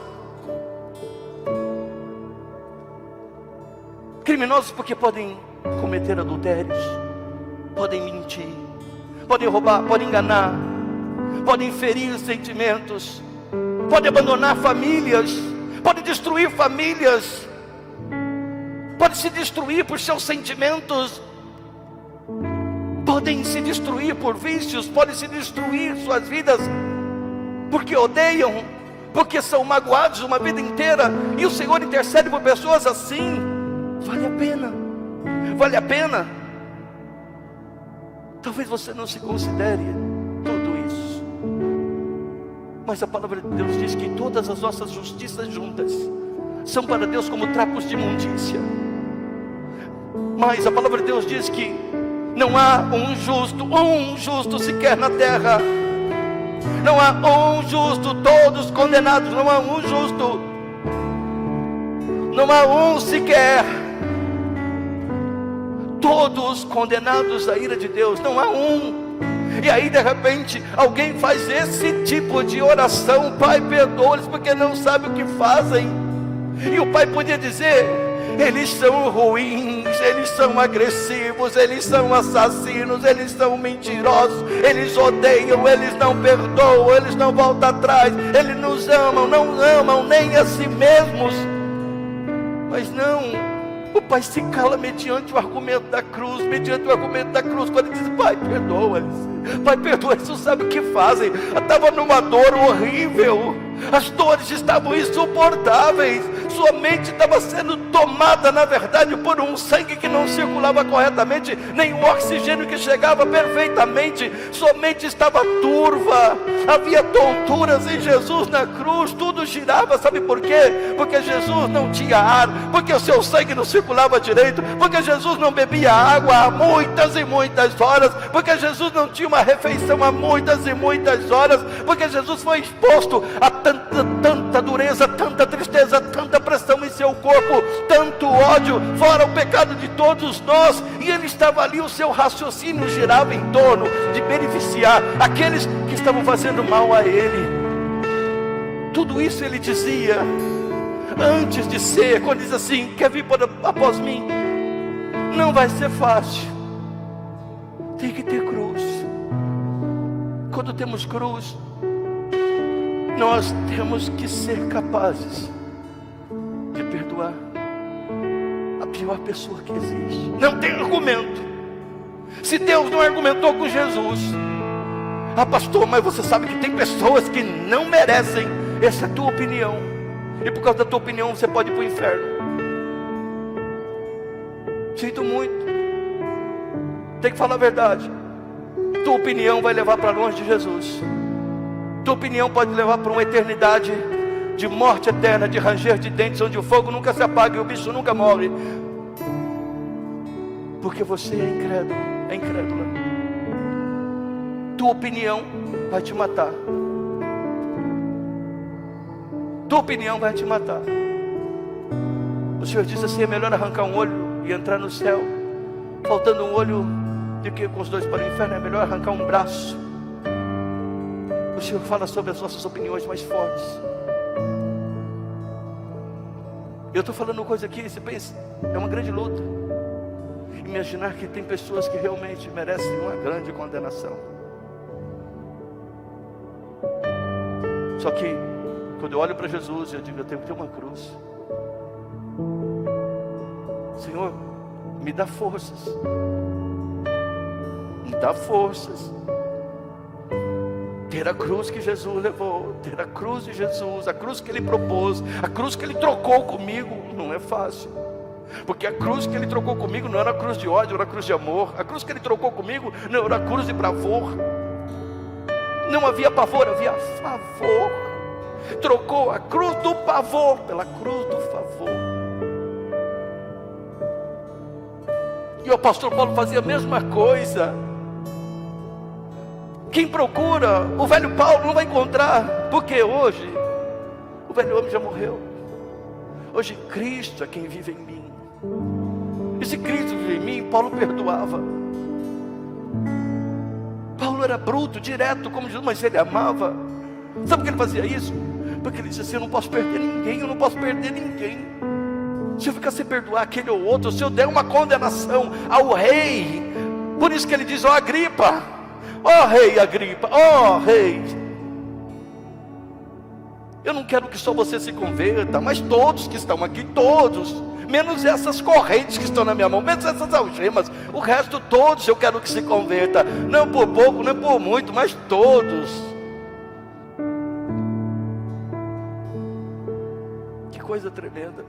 Criminosos porque podem cometer adultérios, podem mentir, podem roubar, podem enganar, podem ferir sentimentos, podem abandonar famílias, podem destruir famílias, podem se destruir por seus sentimentos, podem se destruir por vícios, podem se destruir suas vidas porque odeiam, porque são magoados uma vida inteira. E o Senhor intercede por pessoas assim. Vale a pena, vale a pena. Talvez você não se considere tudo isso, mas a palavra de Deus diz que todas as nossas justiças juntas são para Deus como trapos de imundícia. Mas a palavra de Deus diz que não há um justo sequer na terra. Não há um justo, todos condenados. Não há um justo, não há um sequer, todos condenados à ira de Deus. Não há um. E aí de repente alguém faz esse tipo de oração: Pai, perdoa-lhes porque não sabem o que fazem. E o pai podia dizer: eles são ruins, eles são agressivos, eles são assassinos, eles são mentirosos, eles odeiam, eles não perdoam, eles não voltam atrás, eles nos amam, não amam nem a si mesmos. Mas não, o pai se cala mediante o argumento da cruz, quando ele diz: Pai, perdoa-lhes, Pai, perdoa, eles não sabem o que fazem. Estava numa dor horrível, as dores estavam insuportáveis, sua mente estava sendo tomada, na verdade, por um sangue que não circulava corretamente, nem o oxigênio que chegava perfeitamente, sua mente estava turva, havia tonturas em Jesus na cruz, tudo girava, sabe por quê? Porque Jesus não tinha ar, porque o seu sangue não circulava direito, porque Jesus não bebia água há muitas e muitas horas, porque Jesus não tinha uma refeição há muitas e muitas horas, porque Jesus foi exposto a tanta dureza, tanta tristeza, tanta pressão em seu corpo, tanto ódio, fora o pecado de todos nós, e ele estava ali, o seu raciocínio girava em torno de beneficiar aqueles que estavam fazendo mal a ele. Tudo isso ele dizia antes de ser, quando diz assim: quer vir após mim? Não vai ser fácil, tem que ter cruz. Quando temos cruz, nós temos que ser capazes de perdoar a pior pessoa que existe. Não tem argumento. Se Deus não argumentou com Jesus: ah, pastor, mas você sabe que tem pessoas que não merecem. Essa é a tua opinião, e por causa da tua opinião você pode ir para o inferno. Sinto muito, tem que falar a verdade. Tua opinião vai levar para longe de Jesus. Tua opinião pode levar para uma eternidade de morte eterna, de ranger de dentes, onde o fogo nunca se apaga e o bicho nunca morre, porque você é incrédula. Tua opinião vai te matar. Tua opinião vai te matar. O Senhor diz assim: é melhor arrancar um olho e entrar no céu, faltando um olho, do que com os dois para o inferno. É melhor arrancar um braço. O Senhor fala sobre as nossas opiniões mais fortes. Eu estou falando coisa aqui, você pensa, é uma grande luta. Imaginar que tem pessoas que realmente merecem uma grande condenação. Só que, quando eu olho para Jesus, eu digo: eu tenho que ter uma cruz. Senhor, me dá forças. Me dá forças. Ter a cruz que Jesus levou, ter a cruz de Jesus, a cruz que Ele propôs, a cruz que Ele trocou comigo, não é fácil. Porque a cruz que Ele trocou comigo não era a cruz de ódio, era a cruz de amor. A cruz que Ele trocou comigo não era a cruz de pavor. Não havia pavor, havia favor. Trocou a cruz do pavor pela cruz do favor. E o apóstolo Paulo fazia a mesma coisa. Quem procura o velho Paulo não vai encontrar, porque hoje o velho homem já morreu. Hoje Cristo é quem vive em mim. E se Cristo vive em mim, Paulo perdoava. Paulo era bruto, direto como Jesus, mas ele amava. Sabe por que ele fazia isso? Porque ele disse assim: eu não posso perder ninguém, eu não posso perder ninguém. Se eu ficar sem perdoar aquele ou outro, se eu der uma condenação ao rei, por isso que ele diz: ó Agripa, ó rei Agripa, ó rei, eu não quero que só você se converta, mas todos que estão aqui, todos, menos essas correntes que estão na minha mão, menos essas algemas, o resto todos eu quero que se converta, não por pouco, não por muito, mas todos. Que coisa tremenda.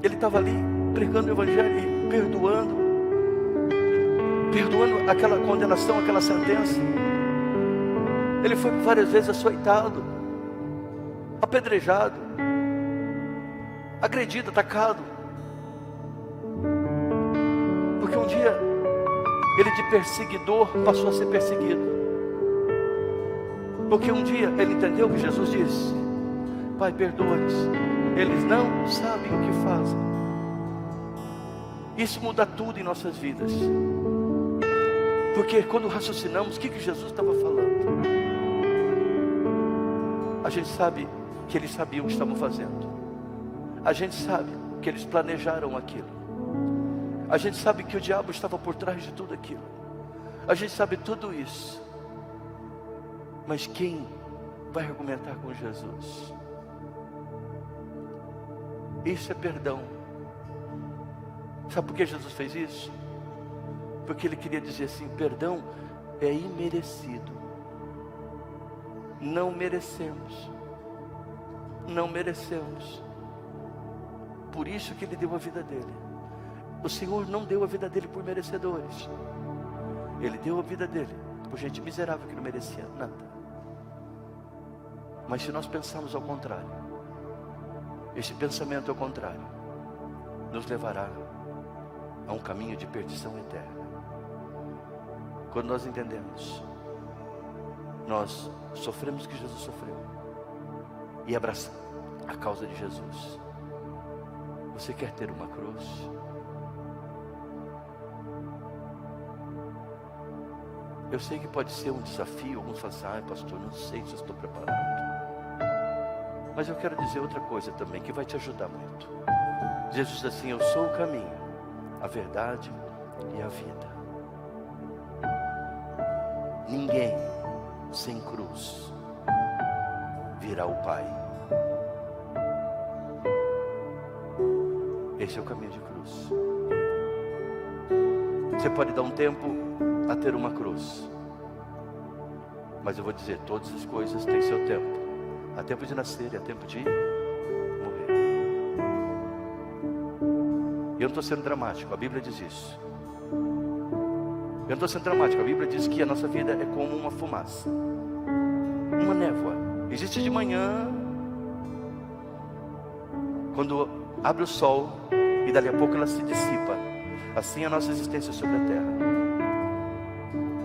Ele estava ali pregando o evangelho, perdoando perdoando aquela condenação, aquela sentença. Ele foi várias vezes açoitado, apedrejado, agredido, atacado. Porque um dia ele de perseguidor passou a ser perseguido. Porque um dia ele entendeu que Jesus disse: Pai, perdoa-lhes, eles não sabem o que fazem. Isso muda tudo em nossas vidas. Porque quando raciocinamos, o que Jesus estava falando? A gente sabe que eles sabiam o que estavam fazendo. A gente sabe que eles planejaram aquilo. A gente sabe que o diabo estava por trás de tudo aquilo. A gente sabe tudo isso. Mas quem vai argumentar com Jesus? Isso é perdão. Sabe por que Jesus fez isso? Porque ele queria dizer assim: perdão é imerecido. Não merecemos. Não merecemos. Por isso que ele deu a vida dele. O Senhor não deu a vida dele por merecedores. Ele deu a vida dele por gente miserável que não merecia nada. Mas se nós pensarmos ao contrário, esse pensamento ao contrário nos levará a um caminho de perdição eterna. Quando nós entendemos, nós sofremos o que Jesus sofreu e abraçamos a causa de Jesus. Você quer ter uma cruz? Eu sei que pode ser um desafio. Alguns falam assim: pastor, não sei se eu estou preparado. Mas eu quero dizer outra coisa também, que vai te ajudar muito. Jesus diz assim: eu sou o caminho, a verdade e a vida. Ninguém sem cruz virá ao Pai. Esse é o caminho de cruz. Você pode dar um tempo a ter uma cruz, mas eu vou dizer, todas as coisas têm seu tempo. Há tempo de nascer e há tempo de morrer. E eu não estou sendo dramático, a Bíblia diz isso. Eu não estou sendo dramático, a Bíblia diz que a nossa vida é como uma fumaça, uma névoa. Existe de manhã, quando abre o sol, e dali a pouco ela se dissipa. Assim é a nossa existência sobre a terra.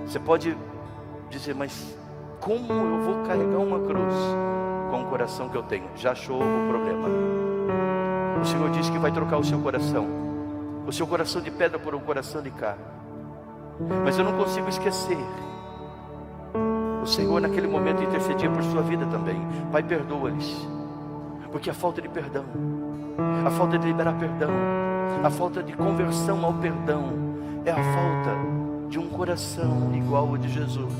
Você pode dizer: mas como eu vou carregar uma cruz com o coração que eu tenho? Já achou o problema? O Senhor diz que vai trocar o seu coração de pedra por um coração de carne. Mas eu não consigo esquecer, o Senhor naquele momento intercedia por sua vida também. Pai, perdoa-lhes, porque a falta de perdão, a falta de liberar perdão, a falta de conversão ao perdão, é a falta de um coração igual ao de Jesus.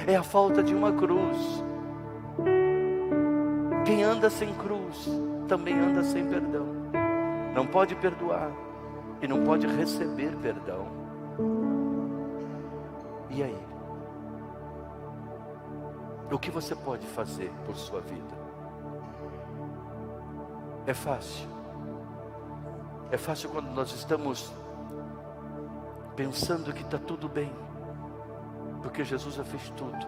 É a falta de uma cruz. Quem anda sem cruz também anda sem perdão. Não pode perdoar e não pode receber perdão. E aí? O que você pode fazer por sua vida? É fácil. É fácil quando nós estamos pensando que está tudo bem, porque Jesus já fez tudo.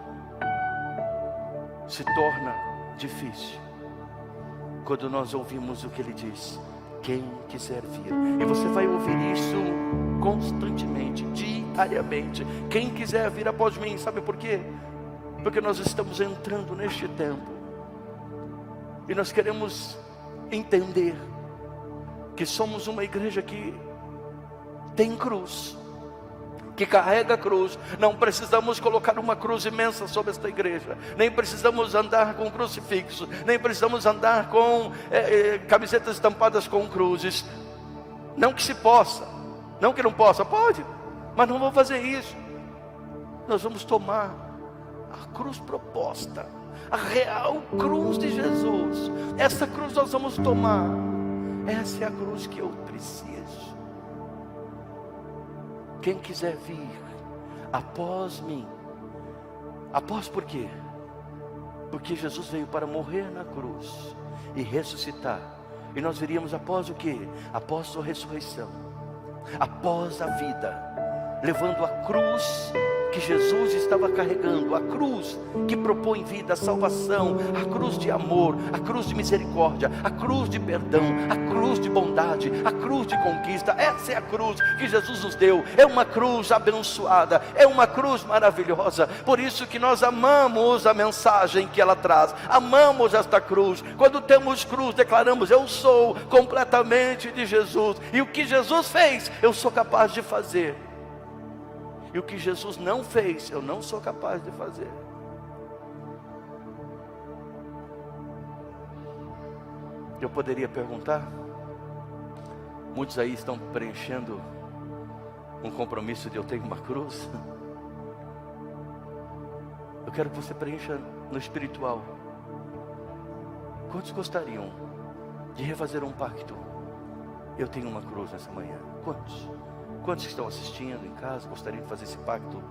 Se torna difícil quando nós ouvimos o que Ele diz: quem quiser vir. E você vai ouvir isso constantemente, diariamente: quem quiser vir após mim. Sabe por quê? Porque nós estamos entrando neste tempo e nós queremos entender que somos uma igreja que tem cruz, que carrega a cruz. Não precisamos colocar uma cruz imensa sobre esta igreja, nem precisamos andar com crucifixo, nem precisamos andar com camisetas estampadas com cruzes. Não que se possa, não que não possa, pode, mas não vamos fazer isso. Nós vamos tomar a cruz proposta, a real cruz de Jesus. Essa cruz nós vamos tomar. Essa é a cruz que eu preciso. Quem quiser vir após mim. Após por quê? Porque Jesus veio para morrer na cruz e ressuscitar. E nós viríamos após o quê? Após a ressurreição, após a vida, levando a cruz que Jesus estava carregando, a cruz que propõe vida, salvação, a cruz de amor, a cruz de misericórdia, a cruz de perdão, a cruz de bondade, a cruz de conquista. Essa é a cruz que Jesus nos deu. É uma cruz abençoada, é uma cruz maravilhosa. Por isso que nós amamos a mensagem que ela traz, amamos esta cruz. Quando temos cruz, declaramos: eu sou completamente de Jesus, e o que Jesus fez, eu sou capaz de fazer. E o que Jesus não fez, eu não sou capaz de fazer. Eu poderia perguntar, muitos aí estão preenchendo um compromisso de eu tenho uma cruz. Eu quero que você preencha no espiritual. Quantos gostariam de refazer um pacto? Eu tenho uma cruz nessa manhã. Quantos? Quantos que estão assistindo em casa gostariam de fazer esse pacto